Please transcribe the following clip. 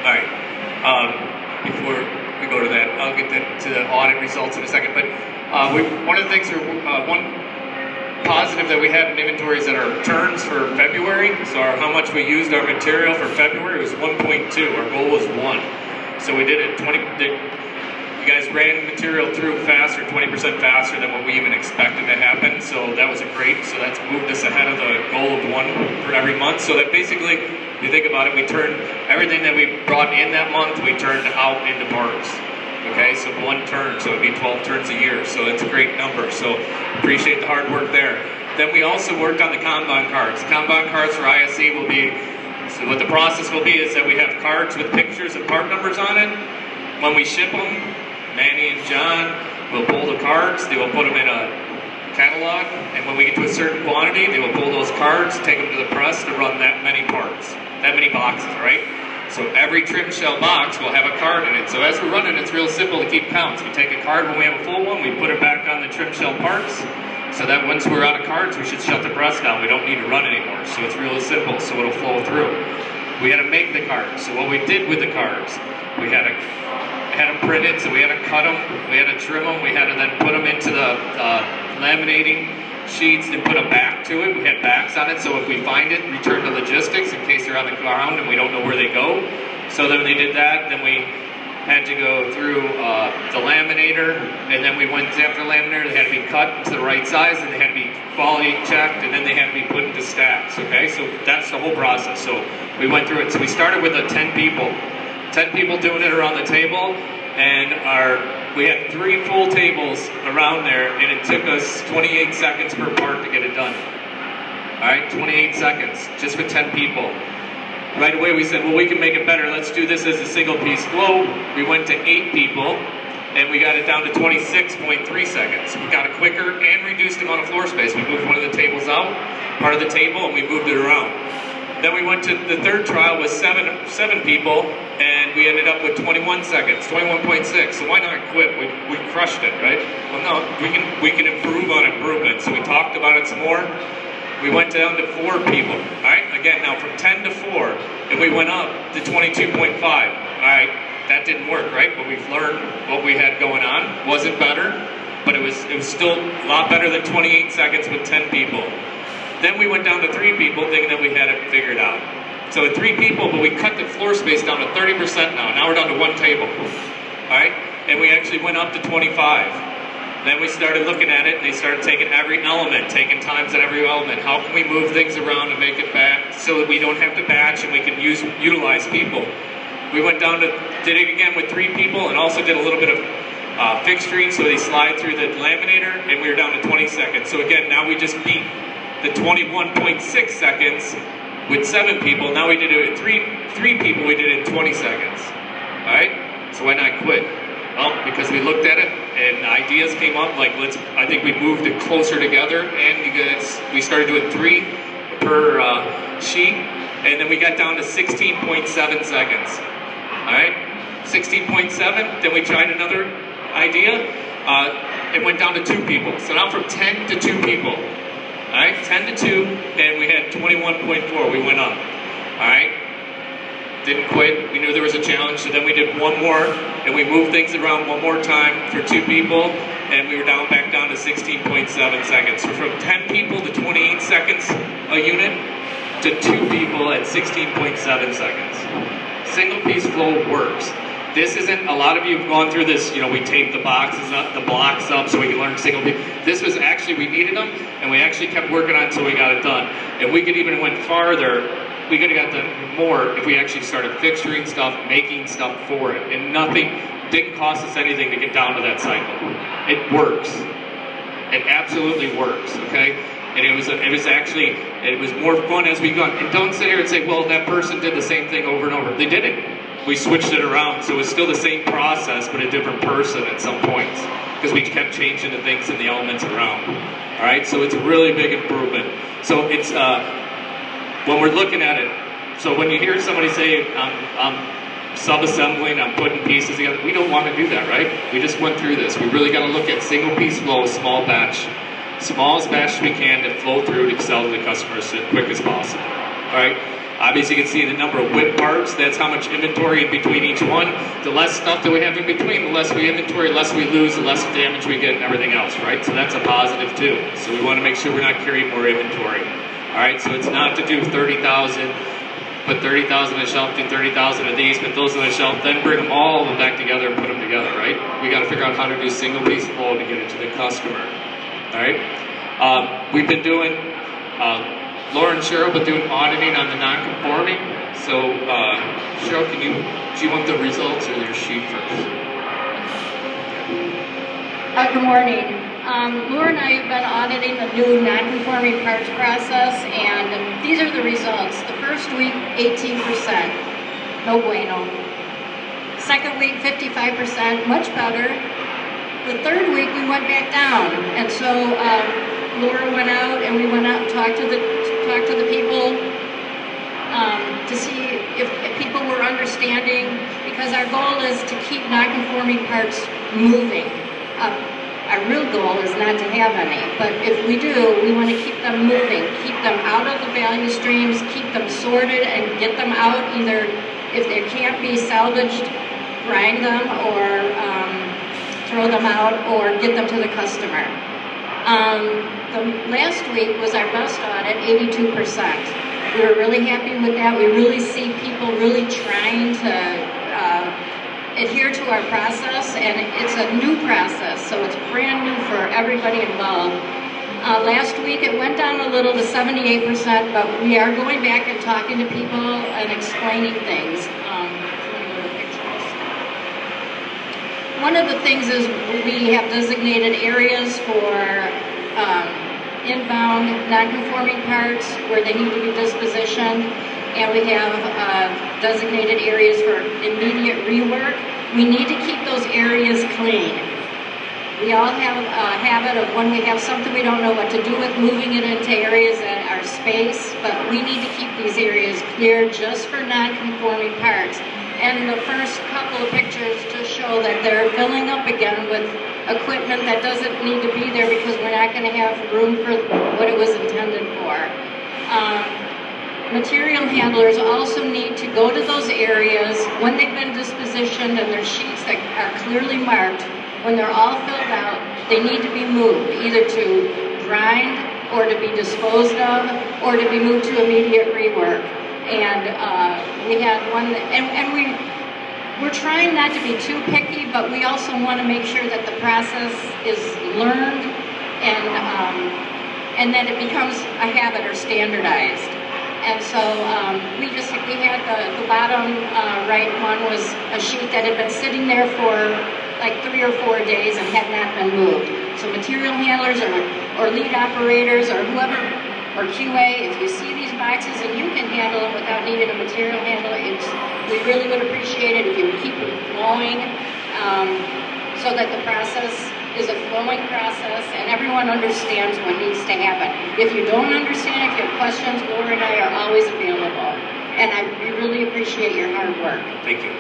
All right. Before we go to that, I'll get to the audit results in a second. But one of the things, one positive that we had in inventory is that our turns for February, so how much we used our material for February was 1.2. Our goal was 1. So we did it 20. You guys ran material through faster, 20% faster than what we even expected to happen. So that was great. So that's moved us ahead of the goal of 1 for every month. So that basically, if you think about it, we turned everything that we brought in that month, we turned out into parts. Okay, so 1 turn, so it'd be 12 turns a year. So that's a great number. So appreciate the hard work there. Then we also worked on the Kanban cards. Kanban cards for ISC will be, so what the process will be is that we have cards with pictures of part numbers on it. When we ship them, Manny and John will pull the cards, they will put them in a catalog, and when we get to a certain quantity, they will pull those cards, take them to the press to run that many parts, that many boxes, right? So every trim shell box will have a card in it. So as we're running, it's real simple to keep counts. We take a card when we have a full one, we put it back on the trim shell parts, so that once we're out of cards, we should shut the press down. We don't need to run anymore. So it's really simple, so it'll flow through. We had to make the cards. So what we did with the cards, we had them printed, so we had to cut them, we had to trim them, we had to then put them into the laminating sheets and put a back to it. We had backs on it, so if we find it, return to logistics in case they're on the ground and we don't know where they go. So then they did that, then we had to go through the laminator, and then we went after the laminator, they had to be cut to the right size, and they had to be quality checked, and then they had to be put into stacks, okay? So that's the whole process. So we went through it. So we started with 10 people. 10 people doing it around the table, and we had 3 full tables around there, and it took us 28 seconds per part to get it done. All right, 28 seconds, just with 10 people. Right away we said, well, we can make it better. Let's do this as a single piece flow. We went to 8 people, and we got it down to 26.3 seconds. We got it quicker and reduced the amount of floor space. We moved one of the tables out, part of the table, and we moved it around. Then we went to the third trial with seven people, and we ended up with 21 seconds, 21.6. So why not quit? We crushed it, right? Well, no, we can improve on improvement. So we talked about it some more. We went down to 4 people. All right, again, now from 10 to 4, and we went up to 22.5. All right, that didn't work, right? But we've learned what we had going on. Wasn't better, but it was still a lot better than 28 seconds with 10 people. Then we went down to 3 people, thinking that we had it figured out. So with 3 people, but we cut the floor space down to 30% now. Now we're down to 1 table. All right? And we actually went up to 25. Then we started looking at it, and they started taking every element, taking times at every element. How can we move things around and make it back so that we don't have to batch and we can utilize people? We went down to, did it again with 3 people, and also did a little bit of fixturing, so they slide through the laminator, and we were down to 20 seconds. So again, now we just beat the 21.6 seconds with 7 people. Now we did it with 3 people, we did it in 20 seconds. All right? So why not quit? Well, because we looked at it and ideas came up, like I think we moved it closer together, and because we started doing 3 per sheet, and then we got down to 16.7 seconds. All right? 16.7, then we tried another idea. It went down to 2 people. So now from 10 to 2 people. All right, 10 to 2, and we had 21.4. We went up. All right, didn't quit. We knew there was a challenge, so then we did 1 more, and we moved things around 1 more time for 2 people, and we were back down to 16.7 seconds. So from 10 people to 28 seconds a unit to 2 people at 16.7 seconds. Single piece flow works. This isn't, a lot of you have gone through this, we taped the boxes up, the blocks up so we can learn single piece. This was actually, we needed them, and we actually kept working on it until we got it done. And we could even went farther, we could have got done more if we actually started fixturing stuff, making stuff for it. And nothing, didn't cost us anything to get down to that cycle. It works. It absolutely works, okay? And it was more fun as we go. And don't sit here and say, well, that person did the same thing over and over. They didn't. We switched it around, so it was still the same process, but a different person at some points, because we kept changing the things and the elements around. All right, so it's a really big improvement. So it's when we're looking at it. So when you hear somebody say, "I'm sub-assembling, I'm putting pieces together," we don't want to do that, right? We just went through this. We really got to look at single piece flow, small batch, smallest batch we can to flow through to sell to the customers as quick as possible. All right. Obviously, you can see the number of whip parts. That's how much inventory in between each one. The less stuff that we have in between, the less we inventory, the less we lose, the less damage we get and everything else, right? So that's a positive too. So we want to make sure we're not carrying more inventory. All right, so it's not to do 30,000, put 30,000 on the shelf, do 30,000 of these, put those on the shelf, then bring them all back together and put them together, right? We got to figure out how to do single piece flow to get it to the customer. All right, we've been doing, Laura and Cheryl been doing auditing on the non-conforming. So Cheryl, do you want the results or your sheet first? Good morning. Laura and I have been auditing the new non-conforming parts process, and these are the results. The first week, 18%, no bueno. Second week, 55%, much better. The third week, we went back down, and so Laura went out, and we went out and talked to the people to see if people were understanding, because our goal is to keep non-conforming parts moving. Our real goal is not to have any, but if we do, we want to keep them moving, keep them out of the value streams, keep them sorted and get them out, either if they can't be salvaged, grind them or throw them out or get them to the customer. The last week was our best audit, 82%. We were really happy with that. We really see people really trying to adhere to our process, and it's a new process, so it's brand new for everybody involved. Last week it went down a little to 78%, but we are going back and talking to people and explaining things. One of the things is we have designated areas for inbound non-conforming parts where they need to be dispositioned, and we have designated areas for immediate rework. We need to keep those areas clean. We all have a habit of when we have something we don't know what to do with, moving it into areas that are space, but we need to keep these areas clear just for non-conforming parts. And the first couple of pictures just show that they're filling up again with equipment that doesn't need to be there because we're not going to have room for what it was intended for. Material handlers also need to go to those areas when they've been dispositioned and their sheets that are clearly marked. When they're all filled out, they need to be moved, either to grind or to be disposed of or to be moved to immediate rework. And we had one, and we're trying not to be too picky, but we also want to make sure that the process is learned and that it becomes a habit or standardized. And so we had the bottom right one was a sheet that had been sitting there for like 3 or 4 days and had not been moved. So material handlers or lead operators or whoever, or QA, if you see these boxes and you can handle them without needing a material handler, we really would appreciate it if you would keep it flowing so that the process is a flowing process and everyone understands what needs to happen. If you don't understand, if you have questions, Laura and I are always available. And we really appreciate your hard work. Thank you.